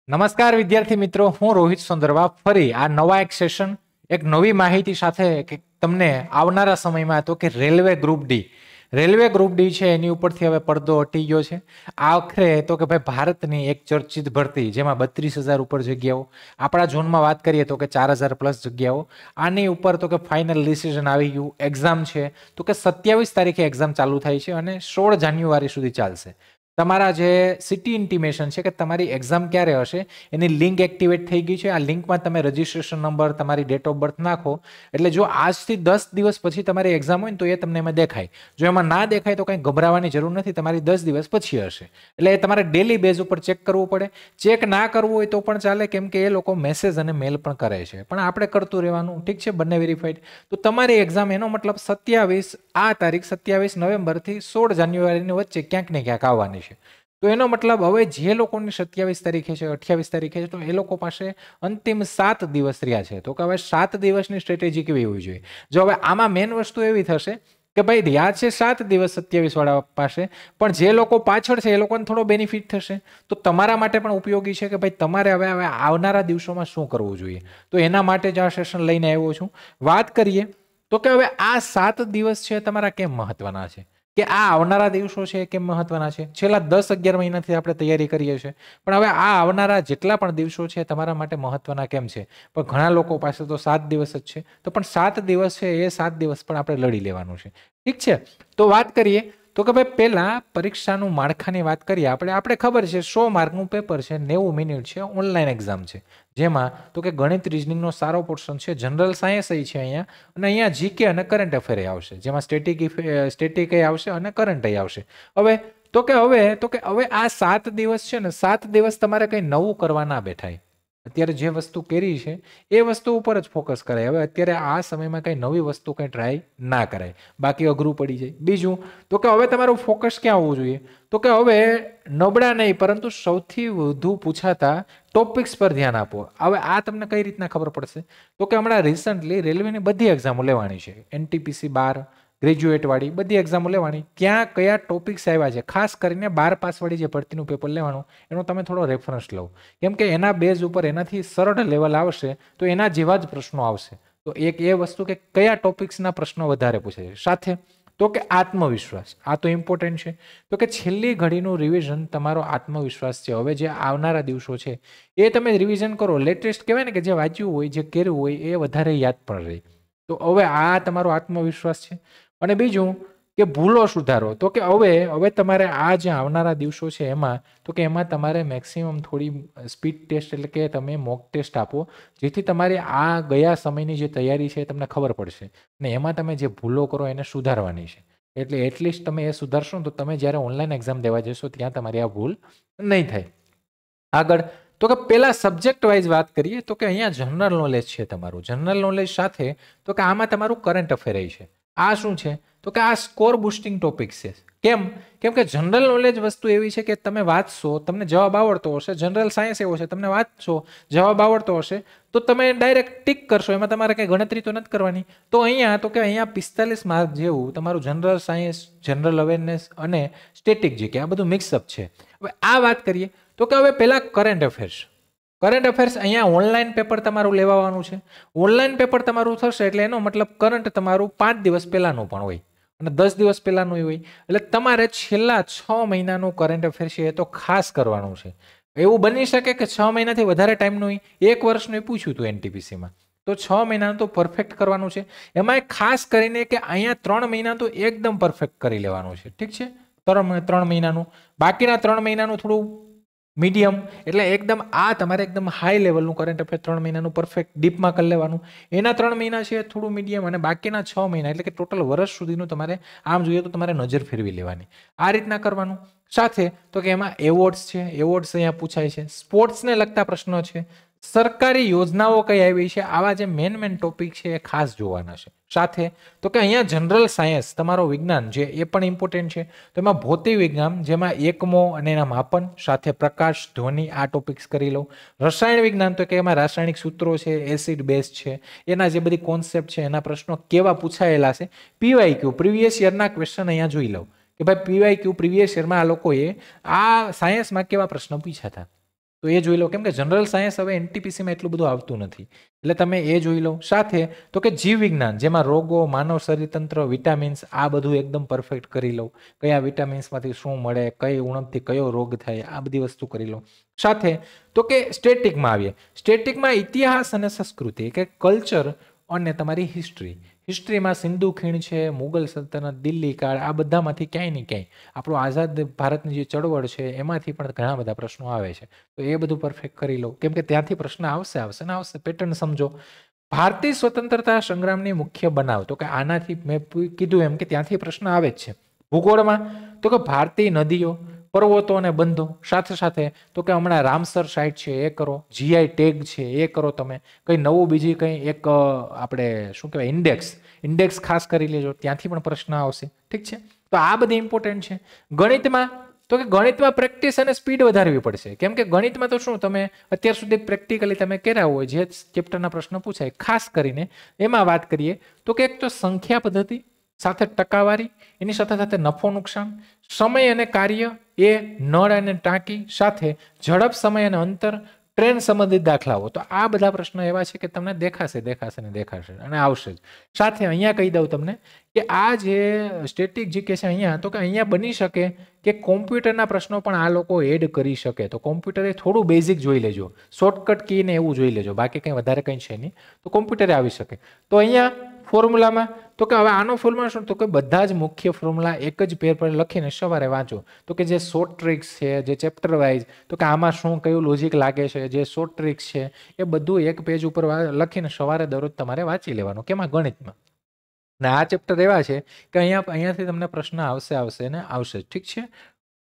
નમસ્કાર વિદ્યાર્થી મિત્રો, હું રોહિત સુંદરવા ફરી આ નવા એક સેશન એક નવી માહિતી સાથે તમને આવનારા સમયમાં તો કે રેલવે ગ્રુપ ડી છે એની ઉપરથી હવે પડદો હટી ગયો છે. આખરે તો કે ભાઈ ભારતની એક ચર્ચિત ભરતી જેમાં 32,000 ઉપર જગ્યાઓ, આપણા ઝોનમાં વાત કરીએ તો કે 4,000 પ્લસ જગ્યાઓ, આની ઉપર તો કે ફાઇનલ ડિસિઝન આવી ગયું. એક્ઝામ છે તો કે 27 તારીખે એક્ઝામ ચાલુ થાય છે અને 16 જાન્યુઆરી સુધી ચાલશે. તમારા જે સિટી ઇન્ટિમેશન છે કે તમારી એક્ઝામ ક્યારે હશે એની લિંક એક્ટિવેટ થઈ ગઈ છે. આ લિંકમાં તમે રજિસ્ટ્રેશન નંબર, તમારી ડેટ ઓફ બર્થ નાખો એટલે જો આજથી 10 દિવસ પછી તમારી એક્ઝામ હોય ને તો એ તમને એમાં દેખાય. જો એમાં ના દેખાય તો કંઈ ગભરાવાની જરૂર નથી, તમારી 10 દિવસ પછી હશે. એટલે એ તમારે ડેલી બેઝ ઉપર ચેક કરવું પડે. ચેક ના કરવું હોય તો પણ ચાલે, કેમ કે એ લોકો મેસેજ અને મેલ પણ કરે છે, પણ આપણે કરતું રહેવાનું. ઠીક છે, બંને વેરીફાઈડ. તો તમારી એક્ઝામ, એનો મતલબ 27 નવેમ્બરથી 16 જાન્યુઆરીની વચ્ચે ક્યાંક ને ક્યાંક આવવાની છે. તો એનો મતલબ હવે જે લોકોની 27 તારીખે છે, 28 તારીખે છે, તો એ લોકો પાસે અંતિમ 7 દિવસ રહ્યા છે. તો કે હવે 7 દિવસની સ્ટ્રેટેજી કેવી હોવી જોઈએ? જો હવે આમાં મેઇન વસ્તુ એવી થશે કે ભાઈ રહ્યા છે 7 દિવસ 27 વાળા પાસે, પણ જે લોકો પાછળ છે એ લોકોને થોડો બેનિફિટ થશે. તો તમારા માટે પણ ઉપયોગી છે કે ભાઈ તમારે હવે આવનારા દિવસોમાં શું કરવું જોઈએ. તો એના માટે જ આ સેશન લઈને આવ્યો છું. વાત કરીએ તો કે હવે આ 7 દિવસ છે તમારા કેમ મહત્વના છે, કે આ આવનારા દિવસો છે કેમ મહત્વના છે. છેલ્લા 10-11 મહિનાથી આપણે તૈયારી કરીએ છીએ, પણ હવે આ આવનારા જેટલા પણ દિવસો છે તમારા માટે મહત્વના કેમ છે. પણ ઘણા લોકો પાસે તો 7 દિવસ જ છે, તો પણ 7 દિવસ છે એ 7 દિવસ પણ આપણે લડી લેવાનું છે. ઠીક છે, તો વાત કરીએ તો કે ભાઈ પહેલા પરીક્ષાનું માળખાની વાત કરીએ. આપણે ખબર છે 100 માર્કનું પેપર છે, 90 મિનિટ છે, ઓનલાઈન એક્ઝામ છે, જેમાં તો કે ગણિત રીઝનિંગનો સારો પોર્શન છે, જનરલ સાયન્સ છે અહીંયા, અને અહીંયા જીકે અને કરંટ અફેર આવશે, જેમાં સ્ટેટિક આવશે અને કરંટ આવશે. હવે આ 7 દિવસ છે ને, 7 દિવસ તમારે કંઈ નવું કરવા ના બેઠાય. અત્યારે જે વસ્તુ કરી છે એ વસ્તુ ઉપર જ ફોકસ કરાય. હવે અત્યારે આ સમયમાં કંઈ નવી વસ્તુ કંઈ ટ્રાય ના કરાય, બાકી અઘરું પડી જાય. બીજું તો કે હવે તમારું ફોકસ ક્યાં હોવું જોઈએ? તો કે હવે નબળા નહીં, પરંતુ સૌથી વધુ પૂછાતા ટોપિક્સ પર ધ્યાન આપો. હવે આ તમને કઈ રીતના ખબર પડશે? તો કે હમણાં રિસન્ટલી રેલવેની બધી એક્ઝામો લેવાની છે, NTPC 12 ગ્રેજ્યુએટ વાળી બધી એક્ઝામો લેવાની. ક્યાં કયા ટોપિક્સ આવ્યા છે, ખાસ કરીને 12 પાસ વાળી જે ભરતીનું પેપર લેવાનું, એનો તમે થોડો રેફરન્સ લો, કેમ કે એના બેઝ ઉપર એનાથી સરળ લેવલ આવશે તો એના જેવા જ પ્રશ્નો આવશે. તો એક એ વસ્તુ કે કયા ટોપિક્સના પ્રશ્નો વધારે પૂછે છે. સાથે તો કે આત્મવિશ્વાસ, આ તો ઇમ્પોર્ટન્ટ છે. તો કે છેલ્લી ઘડીનું રિવિઝન તમારો આત્મવિશ્વાસ છે. હવે જે આવનારા દિવસો છે એ તમે રિવિઝન કરો. લેટેસ્ટ કહેવાય ને કે જે વાંચ્યું હોય, જે કર્યું હોય એ વધારે યાદ પણ રહે. તો હવે આ તમારો આત્મવિશ્વાસ છે. અને બીજું કે ભૂલો સુધારો. તો કે હવે તમારે આ જે આવનારા દિવસો છે એમાં તમારે મેક્સિમમ થોડી સ્પીડ ટેસ્ટ, એટલે કે તમે મોક ટેસ્ટ આપો, જેથી તમારી આ ગયા સમયની જે તૈયારી છે એ તમને ખબર પડશે, ને એમાં તમે જે ભૂલો કરો એને સુધારવાની છે. એટલે એટલીસ્ટ તમે એ સુધારશો તો તમે જ્યારે ઓનલાઈન એક્ઝામ દેવા જશો ત્યાં તમારી આ ભૂલ નહીં થાય. આગળ તો કે પેલા સબ્જેક્ટ વાઇઝ વાત કરીએ તો કે અહીંયા જનરલ નોલેજ છે તમારું. જનરલ નોલેજ સાથે તો કે આમાં તમારું કરંટ અફેર છે. આ શું છે? તો કે આ સ્કોર બુસ્ટિંગ ટોપિક છે. કેમ કે જનરલ નોલેજ વસ્તુ એવી છે કે તમે વાંચશો, તમને જવાબ આવડતો હશે. જનરલ સાયન્સ એવો છે, તમને વાંચશો, જવાબ આવડતો હશે તો તમે ડાયરેક્ટ ટીક કરશો, એમાં તમારે કંઈ ગણતરી તો નથી કરવાની. તો અહીંયા 45 માર્ક જેવું તમારું જનરલ સાયન્સ, જનરલ અવેરનેસ અને સ્ટેટિક જીકે આ બધું મિક્સઅપ છે. હવે આ વાત કરીએ તો કે હવે પહેલા કરંટ અફેર્સ અહીંયા ઓનલાઈન પેપર તમારું લેવાનું છે. ઓનલાઈન પેપર તમારું થશે એટલે એનો મતલબ કરંટ તમારું 5 દિવસ પહેલાનું પણ હોય અને 10 દિવસ પહેલાનું હોય. એટલે તમારે છેલ્લા 6 મહિનાનું કરંટ અફેર છે એ તો ખાસ કરવાનું છે. એવું બની શકે કે 6 મહિનાથી વધારે ટાઈમનું હોય, 1 વર્ષનું પૂછ્યું હતું NTPCમાં, તો 6 મહિનાનું તો પરફેક્ટ કરવાનું છે. એમાં ખાસ કરીને કે અહીંયા 3 મહિના તો એકદમ પરફેક્ટ કરી લેવાનું છે. ઠીક છે, 3 મહિનાનું. બાકીના 3 મહિનાનું થોડું મીડિયમ, એટલે એકદમ આ તમારે એકદમ હાઈ લેવલનું કરંટ અફેર 3 મહિનાનું પરફેક્ટ ડીપમાં કરી લેવાનું. એના 3 મહિના છે થોડું મીડિયમ, અને બાકીના 6 મહિના એટલે કે ટોટલ વર્ષ સુધીનું તમારે આમ જોઈએ તો તમારે નજર ફેરવી લેવાની. આ રીતના કરવાનું. સાથે તો કે એમાં એવોર્ડ્સ છે, એવોર્ડ્સ અહીંયા પૂછાય છે. સ્પોર્ટ્સને લગતા પ્રશ્નો છે, સરકારી યોજનાઓ કઈ આવી છે, આવા જે મેન ટોપિક છે એ ખાસ જોવાના છે. સાથે તો કે અહીંયા જનરલ સાયન્સ, તમારો વિજ્ઞાન છે એ પણ ઇમ્પોર્ટન્ટ છે. તો એમાં ભૌતિક વિજ્ઞાન, જેમાં એકમો અને એના માપન, સાથે પ્રકાશ, ધ્વનિ, આ ટોપિક્સ કરી લો. રસાયણ વિજ્ઞાન તો કે એમાં રાસાયણિક સૂત્રો છે, એસિડ બેઝ છે, એના જે બધી કોન્સેપ્ટ છે, એના પ્રશ્નો કેવા પૂછાયેલા છે. PYQ પ્રીવિયસ યરના ક્વેશ્ચન અહીંયા જોઈ લો કે ભાઈ PYQ પ્રીવિયસ યરમાં આ લોકોએ આ સાયન્સમાં કેવા પ્રશ્નો પૂછ્યા હતા. તો એ જોઈ લો, કેમ કે જનરલ સાયન્સ હવે એનટીપીસીમાં એટલું બધું આવતું નથી, એટલે તમે એ જોઈ લો. સાથે તો કે જીવ વિજ્ઞાન, જેમાં રોગો, માનવ શરીરતંત્ર, વિટામિન્સ, આ બધું એકદમ પરફેક્ટ કરી લો. કયા વિટામિન્સમાંથી શું મળે, કઈ ઉણપથી કયો રોગ થાય, આ બધી વસ્તુ કરી લો. સાથે તો કે સ્ટેટિકમાં આવીએ. સ્ટેટિકમાં ઇતિહાસ અને સંસ્કૃતિ, કે કલ્ચર અને તમારી હિસ્ટ્રી. હિસ્ટ્રીમાં સિંધુ ખીણ છે, મુગલ સલ્તનત, દિલ્હી કાળ, આ બધામાંથી ક્યાંય ને ક્યાંય આપણું આઝાદ ભારતની જે ચળવળ છે એમાંથી પણ ઘણા બધા પ્રશ્નો આવે છે. તો એ બધું પરફેક્ટ કરી લો, કેમ કે ત્યાંથી પ્રશ્ન આવશે ને આવશે. પેટર્ન સમજો. ભારતીય સ્વતંત્રતા સંગ્રામની મુખ્ય બનાવ, તો કે આનાથી મેં કીધું એમ કે ત્યાંથી પ્રશ્ન આવે જ છે. ભૂગોળમાં તો કે ભારતીય નદીઓ, પર્વતો અને બંધો. સાથે સાથે તો કે હમણાં રામસર સાઇટ છે એ કરો, જીઆઈ ટેગ છે એ કરો. તમે કંઈ નવું બીજી કંઈ એક આપણે શું કહેવાય ઇન્ડેક્સ ખાસ કરી લેજો, ત્યાંથી પણ પ્રશ્ન આવશે. ઠીક છે, તો આ બધી ઇમ્પોર્ટન્ટ છે. ગણિતમાં તો કે ગણિતમાં પ્રેક્ટિસ અને સ્પીડ વધારવી પડશે, કેમ કે ગણિતમાં તો શું તમે અત્યાર સુધી પ્રેક્ટિકલી તમે કર્યા હોય, જે ચેપ્ટરના પ્રશ્ન પૂછાય ખાસ કરીને એમાં વાત કરીએ તો કે એક તો સંખ્યા પદ્ધતિ, સાથે ટકાવારી, એની સાથે સાથે નફો નુકસાન, સમય અને કાર્ય, એ નળ અને ટાંકી, સાથે ઝડપ, સમય અને અંતર, ટ્રેન સંબંધિત દાખલાઓ. તો આ બધા પ્રશ્નો એવા છે કે તમને દેખાશે અને આવશે જ. સાથે અહીંયા કહી દઉં તમને કે આ જે સ્ટેટિક જીકે છે અહીંયા, તો કે અહીંયા બની શકે કે કોમ્પ્યુટરના પ્રશ્નો પણ આ લોકો એડ કરી શકે. તો કોમ્પ્યુટરે થોડું બેઝિક જોઈ લેજો, શોર્ટકટ કી ને એવું જોઈ લેજો, બાકી કંઈ વધારે કંઈ છે નહીં. તો કોમ્પ્યુટરે આવી શકે. તો અહીંયા ફોર્મ્યુલામાં તો કે હવે આનો ફોર્મ્યુલા શું, તો કે બધા જ મુખ્ય ફોર્મ્યુલા એક જ પેર પર લખીને સવારે વાંચો. તો કે જે શોર્ટ ટ્રિક્સ છે, જે ચેપ્ટર વાઇઝ, તો કે આમાં શું કયું લોજિક લાગે છે, જે શોર્ટ ટ્રિક્સ છે એ બધું એક પેજ ઉપર લખીને સવારે દરરોજ તમારે વાંચી લેવાનું. કેમાં? ગણિતમાં. ને આ ચેપ્ટર એવા છે કે અહીંયાથી તમને પ્રશ્ન આવશે ને આવશે. ઠીક છે.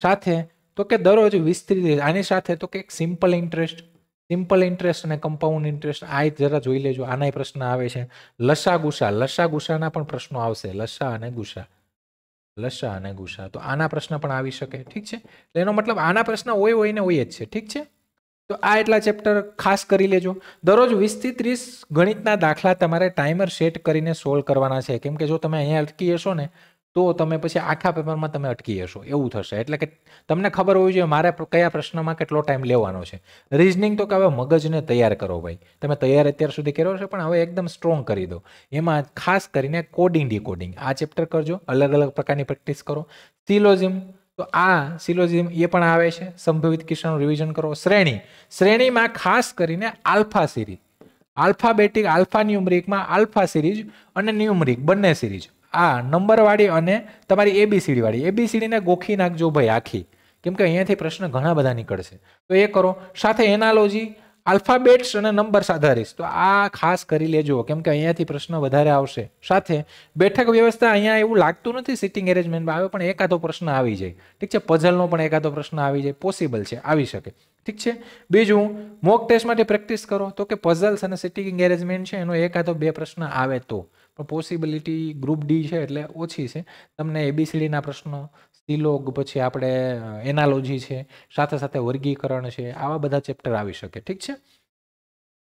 સાથે તો કે દરરોજ વિસ્તૃત, આની સાથે તો કે એક સિમ્પલ ઇન્ટરેસ્ટ અને કમ્પાઉન્ડ ઇન્ટરેસ્ટ, આ જરા જોઈ લેજો. આના પ્રશ્ન આવે છે. લસા ગુસાના પણ પ્રશ્નો આવશે. લસા અને ગુસા, તો આના પ્રશ્ન પણ આવી શકે. ઠીક છે, એનો મતલબ આના પ્રશ્ન હોય જ છે. ઠીક છે, તો આ એટલા ચેપ્ટર ખાસ કરી લેજો. દરરોજ 20 થી 30 ગણિતના દાખલા તમારે ટાઈમર સેટ કરીને સોલ્વ કરવાના છે, કેમ કે જો તમે અહીંયા અટકી જશો ને તો તમે પછી આખા પેપરમાં તમે અટકી જશો, એવું થશે. એટલે કે તમને ખબર હોવી જોઈએ મારે કયા પ્રશ્નમાં કેટલો ટાઈમ લેવાનો છે. રિઝનિંગ તો કે હવે મગજને તૈયાર કરો ભાઈ. તમે તૈયાર અત્યાર સુધી કર્યો છે, પણ હવે એકદમ સ્ટ્રોંગ કરી દો. એમાં ખાસ કરીને કોડિંગ ડીકોડિંગ આ ચેપ્ટર કરજો, અલગ અલગ પ્રકારની પ્રેક્ટિસ કરો. સિલોઝિમ, તો આ સિલોઝિમ એ પણ આવે છે. સંભવિત કિસ્સાનું રિવિઝન કરો. શ્રેણીમાં ખાસ કરીને આલ્ફા સિરીઝ, આલ્ફાબેટિક, આલ્ફા ન્યુમરિકમાં આલ્ફા સિરીઝ અને ન્યુમરિક બંને સિરીઝ, આ નંબરવાળી અને તમારી એબીસીડી વાળી. એબીસીડીને ગોખી નાખજો ભાઈ આખી, કેમ કે અહીંયાથી પ્રશ્ન ઘણા બધા નીકળશે. તો એ કરો. સાથે એનાલોજી, આલ્ફાબેટ્સ અને નંબર્સ આધારિત, તો આ ખાસ કરી લેજો, કેમ કે અહીંયાથી પ્રશ્ન વધારે આવશે. સાથે બેઠક વ્યવસ્થા, અહીંયા એવું લાગતું નથી સિટિંગ એરેન્જમેન્ટમાં આવે, પણ એકાદો પ્રશ્ન આવી જાય. ઠીક છે, પઝલનો પણ એકાદો પ્રશ્ન આવી જાય, પોસિબલ છે, આવી શકે. ઠીક છે. બીજું, મોક ટેસ્ટ માટે પ્રેક્ટિસ કરો. તો કે પઝલ્સ અને સિટિંગ એરેન્જમેન્ટ છે એનો એકાદો બે પ્રશ્ન આવે તો, પણ પોસિબિલિટી ગ્રુપ ડી છે એટલે ઓછી છે. તમને એબીસીડીના પ્રશ્નો, સિલોગ, પછી આપણે એનાલોજી છે, સાથે સાથે વર્ગીકરણ છે, આવા બધા ચેપ્ટર આવી શકે. ઠીક છે.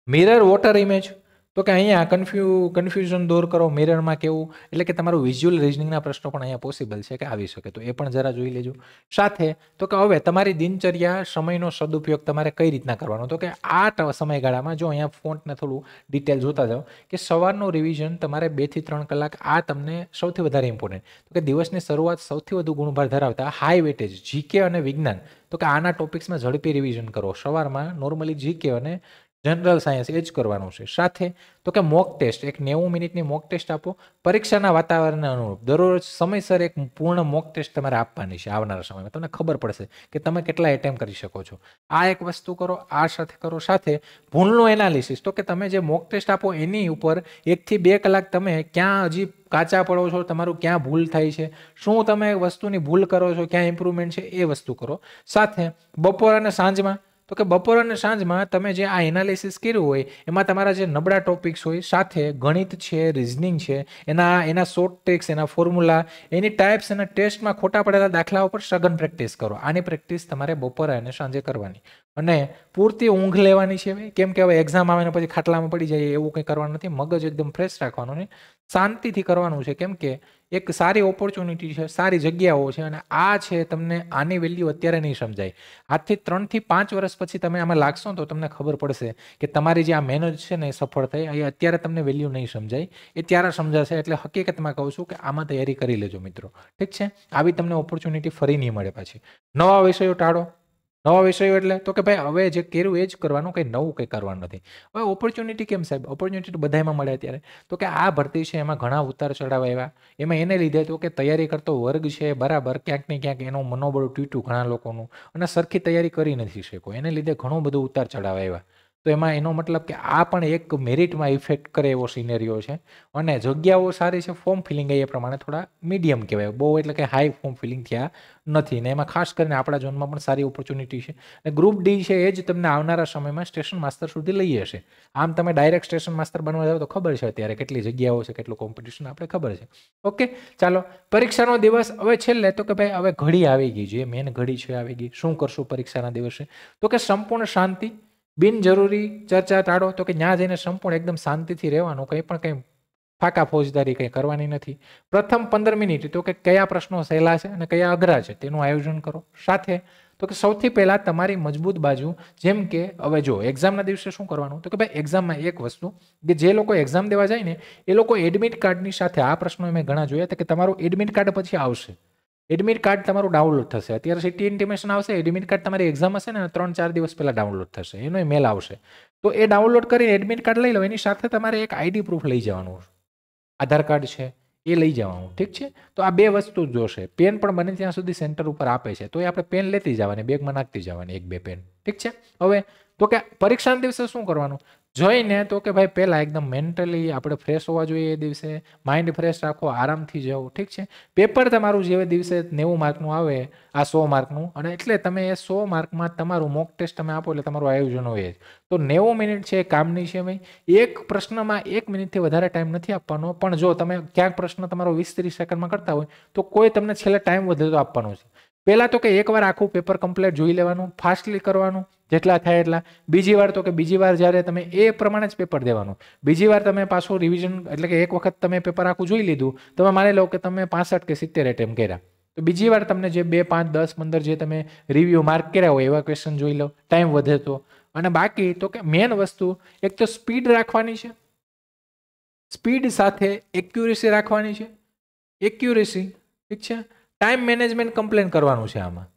મિરર વોટર ઇમેજ, તો કે અહીંયા કન્ફ્યુઝન દૂર કરો. મિરરમાં કેવું, એટલે કે તમારું વિઝ્યુઅલ રિઝનિંગના પ્રશ્નો પણ અહીંયા પોસિબલ છે કે આવી શકે, તો એ પણ જરા જોઈ લેજો. સાથે તો કે હવે તમારી દિનચર્યા, સમયનો સદુપયોગ તમારે કઈ રીતના કરવાનો, તો કે આ સમયગાળામાં જો અહીંયા ફોન્ટને થોડું ડિટેલ જોતા જાઓ કે સવારનું રિવિઝન તમારે 2 થી 3 કલાક, આ તમને સૌથી વધારે ઇમ્પોર્ટન્ટ. તો કે દિવસની શરૂઆત સૌથી વધુ ગુણભાર ધરાવતા હાઈ વેટેજ જીકે અને વિજ્ઞાન, તો કે આના ટોપિક્સમાં ઝડપી રિવિઝન કરો. સવારમાં નોર્મલી જીકે અને જનરલ સાયન્સ એ જ કરવાનું છે. સાથે તો કે મોક ટેસ્ટ, એક 90 મિનિટની મોક ટેસ્ટ આપો. પરીક્ષાના વાતાવરણને અનુરૂપ દરરોજ સમયસર એક પૂર્ણ મોક ટેસ્ટ તમારે આપવાની છે. આવનારા સમયમાં તમને ખબર પડશે કે તમે કેટલા એટેમ્પ કરી શકો છો. આ એક વસ્તુ કરો, આ સાથે કરો. સાથે ભૂલનું એનાલિસિસ, તો કે તમે જે મોક ટેસ્ટ આપો એની ઉપર 1 થી 2 કલાક તમે ક્યાં હજી કાચા પડો છો, તમારું ક્યાં ભૂલ થાય છે, શું તમે વસ્તુની ભૂલ કરો છો, ક્યાં ઇમ્પ્રુવમેન્ટ છે, એ વસ્તુ કરો. સાથે બપોર અને સાંજમાં, તો કે બપોર અને સાંજમાં તમે જે આ એનાલિસિસ કર્યું હોય એમાં તમારા જે નબળા ટોપિક્સ હોય, સાથે ગણિત છે, રિઝનિંગ છે, એના શોર્ટ ટ્રિક્સ, એના ફોર્મ્યુલા, એની ટાઈપ્સ અને ટેસ્ટમાં ખોટા પડેલા દાખલાઓ પર સઘન પ્રેક્ટિસ કરો. આની પ્રેક્ટિસ તમારે બપોરે અને સાંજે કરવાની. અને પૂરતી ઊંઘ લેવાની છે, કેમ કે હવે એક્ઝામ આવે ને પછી ખાટલામાં પડી જાય એવું કંઈ કરવાનું નથી. મગજ એકદમ ફ્રેશ રાખવાનું ને શાંતિથી કરવાનું છે, કેમ કે એક સારી ઓપોર્ચ્યુનિટી છે, સારી જગ્યાઓ છે, અને આ છે તમને આની વેલ્યુ અત્યારે નહીં સમજાય. આજથી 3 થી 5 વર્ષ પછી તમે આમાં લાગશો તો તમને ખબર પડશે કે તમારી જે આ મહેનત છે ને એ સફળ થઈ. એ અત્યારે તમને વેલ્યુ નહીં સમજાય, એ ત્યારે સમજાશે. એટલે હકીકતમાં કહું છું કે આમાં તૈયારી કરી લેજો મિત્રો, ઠીક છે. આવી તમને ઓપોર્ચ્યુનિટી ફરી નહીં મળે પાછી. નવા વિષયો ટાળો. નવા વિષયો એટલે તો કે ભાઈ હવે જે કર્યું એ જ કરવાનું, કંઈ નવું કંઈ કરવાનું નથી. હવે ઓપોર્ચ્યુનિટી કેમ સાહેબ? ઓપોર્ચ્યુનિટી તો બધામાં મળે અત્યારે. તો કે આ ભરતી છે એમાં ઘણા ઉતાર ચઢાવ આવ્યા. એમાં એને લીધે તો કે તૈયારી કરતો વર્ગ છે બરાબર ક્યાંક ને ક્યાંક એનું મનોબળ તૂટ્યું ઘણા લોકોનું, અને સરખી તૈયારી કરી નથી શકો. એને લીધે ઘણું બધું ઉતાર ચઢાવ આવ્યા. તો એમાં એનો મતલબ કે આ પણ એક મેરિટમાં ઇફેક્ટ કરે એવો સિનેરિયો છે. અને જગ્યાઓ સારી છે, ફોર્મ ફિલિંગ એ પ્રમાણે થોડા મીડિયમ કહેવાય, બહુ એટલે કે હાઈ ફોર્મ ફિલિંગ થયા નથી. ને એમાં ખાસ કરીને આપણા ઝોનમાં પણ સારી ઓપોર્ચ્યુનિટી છે. અને ગ્રુપ ડી છે એ જ તમને આવનારા સમયમાં સ્ટેશન માસ્ટર સુધી લઈ જશે. આમ તમે ડાયરેક્ટ સ્ટેશન માસ્ટર બનવા જાવ તો ખબર છે અત્યારે કેટલી જગ્યાઓ છે, કેટલું કોમ્પિટિશન આપણે ખબર છે. ઓકે, ચાલો પરીક્ષાનો દિવસ હવે છેલ્લે તો કે ભાઈ હવે ઘડી આવી ગઈ, જે મેન ઘડી છે આવી ગઈ. શું કરશું પરીક્ષાના દિવસે? તો કે સંપૂર્ણ શાંતિ, બિનજરૂરી ચર્ચા ટાળો. તો કે ત્યાં જઈને સંપૂર્ણ એકદમ શાંતિથી રહેવાનું, કંઈ પણ કંઈ ફાકા ફોજદારી કંઈ કરવાની નથી. પ્રથમ 15 મિનિટ તો કે કયા પ્રશ્નો સહેલા છે અને કયા અઘરા છે તેનું આયોજન કરો. સાથે તો કે સૌથી પહેલા તમારી મજબૂત બાજુ, જેમ કે હવે જો એક્ઝામના દિવસે શું કરવાનું, તો કે ભાઈ એક્ઝામમાં એક વસ્તુ કે જે લોકો એક્ઝામ દેવા જાય ને એ લોકો એડમિટ કાર્ડની સાથે આ પ્રશ્નો મેં ઘણા જોયા હતા કે તમારું એડમિટ કાર્ડ પછી આવશે. એડમિટ કાર્ડ તમારું ડાઉનલોડ થશે. અત્યારે સિટી ઇન્ટિમેશન આવશે, એડમિટ કાર્ડ તમારી એક્ઝામ હશે ને 3-4 દિવસ પહેલા ડાઉનલોડ થશે, એનો મેલ આવશે. તો એ ડાઉનલોડ કરીને એડમિટ કાર્ડ લઈ લો. એની સાથે તમારે એક આઈડી પ્રૂફ લઈ જવાનું, આધાર કાર્ડ છે એ લઈ જવાનું, ઠીક છે. તો આ બે વસ્તુ જ જોશે. પેન પણ બને ત્યાં સુધી સેન્ટર ઉપર આપે છે, તો એ આપણે પેન લેતી જવાની, બેગમાં નાખતી જવાની, 1-2 પેન, ઠીક છે. હવે તો કે પરીક્ષાના દિવસે શું કરવાનું જોઈને, તો કે ભાઈ પહેલાં એકદમ મેન્ટલી આપણે ફ્રેશ હોવા જોઈએ. એ દિવસે માઇન્ડ ફ્રેશ રાખો, આરામથી જાઓ, ઠીક છે. પેપર તમારું જે દિવસે 90 માર્કનું આવે આ 100 માર્કનું, અને એટલે તમે એ 100 માર્કમાં તમારું મોક ટેસ્ટ તમે આપો એટલે તમારું આયોજન હોય. તો 90 મિનિટ છે કામની છે ભાઈ. એક પ્રશ્નમાં 1 મિનિટથી વધારે ટાઈમ નથી આપવાનો. પણ જો તમે ક્યાંક પ્રશ્ન તમારો 20-30 સેકન્ડમાં કરતા હોય તો કોઈ તમને છેલ્લે ટાઈમ વધે તો આપવાનો છે. પહેલાં તો કે એકવાર આખું પેપર કમ્પ્લીટ જોઈ લેવાનું, ફાસ્ટલી કરવાનું જેટલા થાય એટલા. બીજી વાર તો કે બીજી વાર જ્યારે તમે એ પ્રમાણે જ પેપર દેવાનું. બીજી વાર તમે પાછું રિવિઝન, એટલે કે એક વખત તમે પેપર આખું જોઈ લીધું, તમે માની લો કે તમે 65 કે 70 એટેમ્પ કર્યા, તો બીજી વાર તમને જે 2, 5, 10, 15 જે તમે રિવ્યુ માર્ક કર્યા હોય એવા ક્વેશ્ચન જોઈ લો, ટાઈમ વધે તો. અને બાકી તો કે મેન વસ્તુ એક તો સ્પીડ રાખવાની છે, સ્પીડ સાથે એક્યુરેસી રાખવાની છે. એક્યુરેસી, ઠીક છે. ટાઈમ મેનેજમેન્ટ કમ્પ્લેન કરવાનું છે આમાં.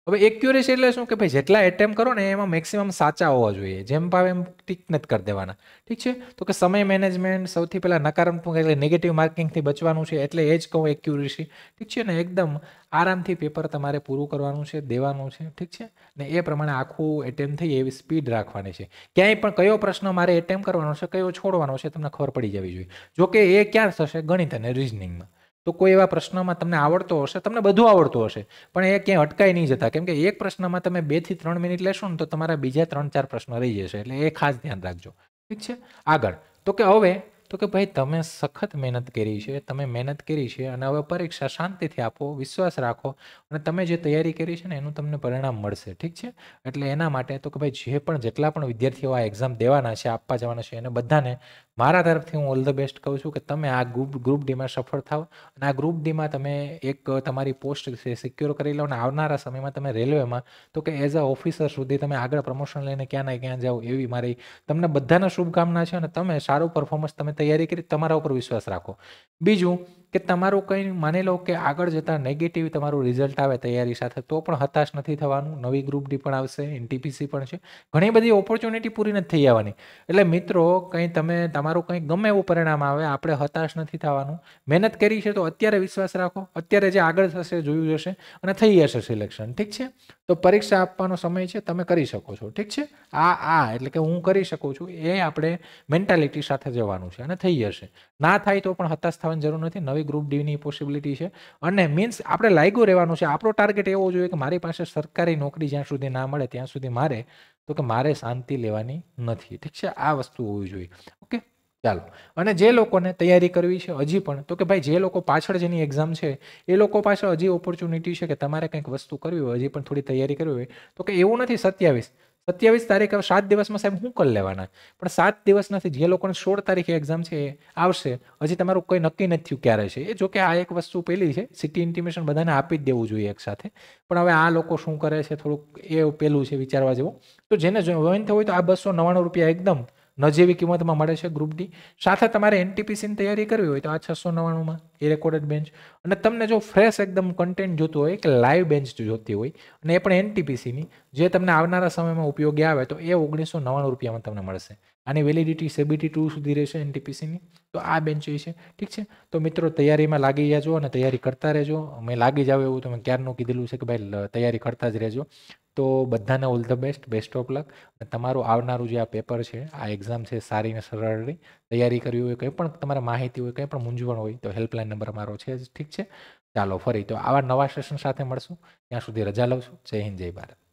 હવે એક્યુરેસી એટલે શું કે ભાઈ જેટલા એટેમ્પ કરો ને એમાં મેક્સિમમ સાચા હોવા જોઈએ, જેમ ભાવે એમ ટીક નથી કરી દેવાના, ઠીક છે. તો કે સમય મેનેજમેન્ટ સૌથી પહેલાં નકારાત્મક એટલે નેગેટિવ માર્કિંગથી બચવાનું છે, એટલે એ જ કહું એક્યુરેસી, ઠીક છે ને. એકદમ આરામથી પેપર તમારે પૂરું કરવાનું છે, દેવાનું છે, ઠીક છે ને. એ પ્રમાણે આખું એટેમ્પ થઈ એવી સ્પીડ રાખવાની છે. ક્યાંય પણ કયો પ્રશ્ન મારે એટેમ્પ કરવાનો છે, કયો છોડવાનો છે, તમને ખબર પડી જવી જોઈએ. જોકે એ ક્યાં થશે? ગણિત અને રિઝનિંગમાં. તો કોઈ એવા પ્રશ્નમાં તમને આવડતો હશે, તમને બધું આવડતું હશે, પણ એ ક્યાંય અટકાઈ નહીં જતા, કેમ કે એક પ્રશ્નમાં તમે 2 થી 3 મિનિટ લેશો ને તો તમારા બીજા 3-4 પ્રશ્ન રહી જશે. એટલે એ ખાસ ધ્યાન રાખજો, ઠીક છે. આગળ તો કે હવે તો કે ભાઈ તમે સખત મહેનત કરી છે, તમે મહેનત કરી છે, અને હવે પરીક્ષા શાંતિથી આપો, વિશ્વાસ રાખો, અને તમે જે તૈયારી કરી છે ને એનું તમને પરિણામ મળશે, ઠીક છે. એટલે એના માટે તો કે ભાઈ જે પણ જેટલા પણ વિદ્યાર્થીઓ આ એક્ઝામ દેવાના છે, આપવા જવાના છે, એને બધાને મારા તરફથી હું ઓલ ધ બેસ્ટ કહું છું કે તમે આ ગ્રુપ ડીમાં સફળ થાવ, અને આ ગ્રુપ ડીમાં તમે એક તમારી પોસ્ટ સિક્યોર કરી લો, અને આવનારા સમયમાં તમે રેલવેમાં તો કે એઝ અ ઓફિસર સુધી તમે આગળ પ્રમોશન લઈને ક્યાં ના ક્યાં જાઓ એવી મારી તમને બધાને શુભકામના છે. અને તમે સારું પરફોર્મન્સ તમે તૈયારી કરી, તમારા ઉપર વિશ્વાસ રાખો. બીજું કે તમારું કંઈ માની લો કે આગળ જતાં નેગેટિવ તમારું રિઝલ્ટ આવે તૈયારી સાથે, તો પણ હતાશ નથી થવાનું. નવી ગ્રુપ ડી પણ આવશે, એનટીપીસી પણ છે, ઘણી બધી ઓપોર્ચ્યુનિટી પૂરી નથી થઈ આવવાની. એટલે મિત્રો કંઈ તમે તમારું કંઈ ગમે એવું પરિણામ આવે, આપણે હતાશ નથી થવાનું. મહેનત કરી છે તો અત્યારે વિશ્વાસ રાખો, અત્યારે જે આગળ થશે જોયું જશે, અને થઈ જશે સિલેક્શન, ઠીક છે. તો પરીક્ષા આપવાનો સમય છે, તમે કરી શકો છો, ઠીક છે. એટલે કે હું કરી શકું છું એ આપણે મેન્ટાલિટી સાથે જવાનું છે, અને થઈ જશે. ના થાય તો પણ હતાશ થવાની જરૂર નથી. નવી ગ્રુપ ડીની પોસિબિલિટી છે, અને મીન્સ આપણે લાગ્યું રહેવાનું છે. આપણો ટાર્ગેટ એવો જોઈએ કે મારી પાસે સરકારી નોકરી જ્યાં સુધી ના મળે ત્યાં સુધી મારે શાંતિ લેવાની નથી, ઠીક છે. આ વસ્તુ હોવી જોઈએ. ઓકે, ચાલો. અને જે લોકોને તૈયારી કરવી છે હજી પણ, તો કે ભાઈ જે લોકો પાછળ જેની એક્ઝામ છે એ લોકો પાસે હજી ઓપોર્ચ્યુનિટી છે કે તમારે કંઈક વસ્તુ કરવી હોય, હજી પણ થોડી તૈયારી કરવી હોય, તો કે એવું નથી 27 27 તારીખ હવે 7 દિવસમાં સાહેબ શું કરી લેવાના? પણ 7 દિવસ નથી. જે લોકોને 16 તારીખે એક્ઝામ છે એ આવશે. હજી તમારું કોઈ નક્કી નથી થયું ક્યારે છે. એ જો કે આ એક વસ્તુ પેલી છે, સિટી ઇન્ટિમેશન બધાને આપી જ દેવું જોઈએ એકસાથે. પણ હવે આ લોકો શું કરે છે થોડુંક એ પેલું છે વિચારવા જેવું. તો જેને જોઈન થવું હોય તો આ ₹299 એકદમ નજીવી કિંમતમાં મળે છે ગ્રુપ ડી. સાથે તમારે એનટીપીસીની તૈયારી કરવી હોય તો આ 699માં એ રેકોર્ડેડ બેન્ચ. અને તમને જો ફ્રેશ એકદમ કન્ટેન્ટ જોતું હોય કે લાઈવ બેન્ચ જોતી હોય અને એ પણ એનટીપીસીની, જે તમને આવનારા સમયમાં ઉપયોગી આવે, તો એ ₹1999 તમને મળશે. આની વેલિડિટી CBT2 સુધી રહેશે એનટીપીસીની. તો આ બેન્ચ છે, ઠીક છે. તો મિત્રો તૈયારીમાં લાગી જજો અને તૈયારી કરતા રહેજો. મેં લાગી જાવ એવું તમે ક્યારનું કીધેલું છે કે ભાઈ તૈયારી કરતા જ રહેજો. તો બધાને all the best of luck. તમારું આવનારું જે આ પેપર છે, આ એક્ઝામ છે, સારી ને સરળ તૈયારી કરવી હોય, કંઈ પણ તમારે માહિતી હોય, કંઈ પણ મૂંઝવણ હોય તો હેલ્પલાઇન નંબર અમારો છે જ, ઠીક છે. ચાલો ફરી તો આવા નવા સેશન સાથે મળશું. ત્યાં સુધી રજા લઉં છું. જય હિન્દ, જય ભારત.